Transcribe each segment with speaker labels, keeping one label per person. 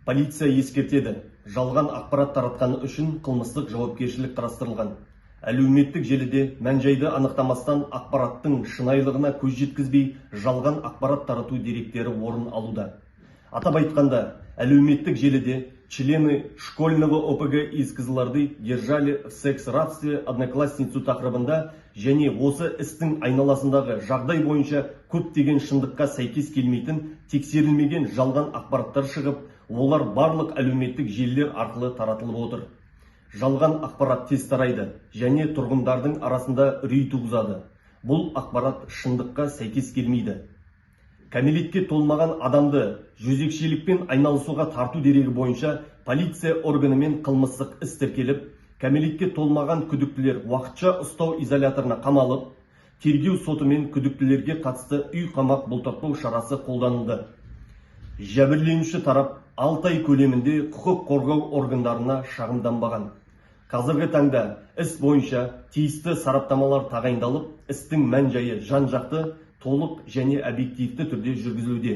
Speaker 1: Полиция ескертеді. Жалған ақпарат таратқаны үшін қылмыстық жауапкершілік қарастырылған. Әлеуметтік желіде мән-жайды анықтамастан ақпараттың шынайылығына көз жеткізбей, жалған ақпарат тарату деректері орын алуда. Атап айтқанда, әлеуметтік желіде члены школьного ОПГ из Кызылорды держали в секс-рабстве одноклассницу тақырыбында және осы істің айналасындағы жағдай бойынша көптеген шындыққа сәйкес келмейтін тексерілмеген жалған ақпараттар шығып, олар барлық әлеуметтік желілер арқылы таратылып отыр. Жалған ақпарат тез тарайды және тұрғындардың арасында үрей туғызады. Бұл ақпарат шындыққа сәйкес келмейді. Кәмелетке толмаған адамды жезөкшелікпен айналысуға тарту дерегі бойынша полиция органымен қылмыстық іс тіркеліп, кәмелетке толмаған күдіктілер уақытша ұстау изоляторына қамалып, тергеу сотымен күдіктілерге қатысты үй қамақ бұлтартпау шарасы қолданылды. Жәбірленуші тарап 6 ай көлемінде құқық қорғау органдарына шағымданбаған. Қазіргі таңда іс бойынша тиісті сараптамалар тағайындалып, істің мән-жайы жан-жақты, толық және объективті түрде жүргізілуде.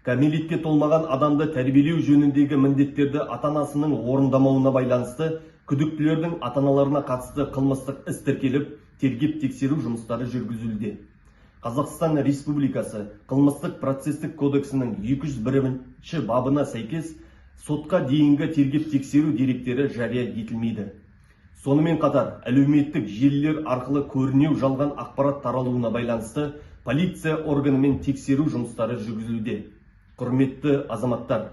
Speaker 1: Кәмелетке толмаған адамды тәрбиелеу жөніндегі міндеттерді ата-анасының орындамауына байланысты күдіктілердің ата-аналарына қатысты қылмыстық іс тіркеліп, тергеп-тексеру жұмыстары жүргізілуде. Қазақстан Республикасы қылмыстық процестік кодексінің 201 бабына сәйкес сотқа дейінгі тергеп-тексеру деректері жария етілмейді. Сонымен қатар, әлеуметтік желілер арқылы көрінеу жалған ақпарат таралуына байланысты полиция органымен тексеру жұмыстары жүргізілуде. Құрметті азаматтар,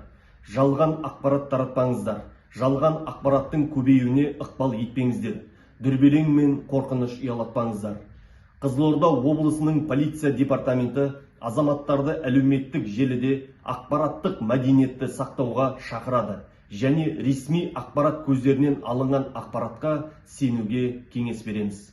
Speaker 1: жалған ақпарат таратпаңыздар. Жалған ақпараттың көбеюіне ықпал етпеңіздер. Дүрбелең мен қорқыныш ұялатпаңыздар. Қызылорда облысының полиция департаменті азаматтарды әлеуметтік желіде ақпараттық мәдениетті сақтауға шақырады және ресми ақпарат көздерінен алынған ақпаратқа сенуге кеңес береміз.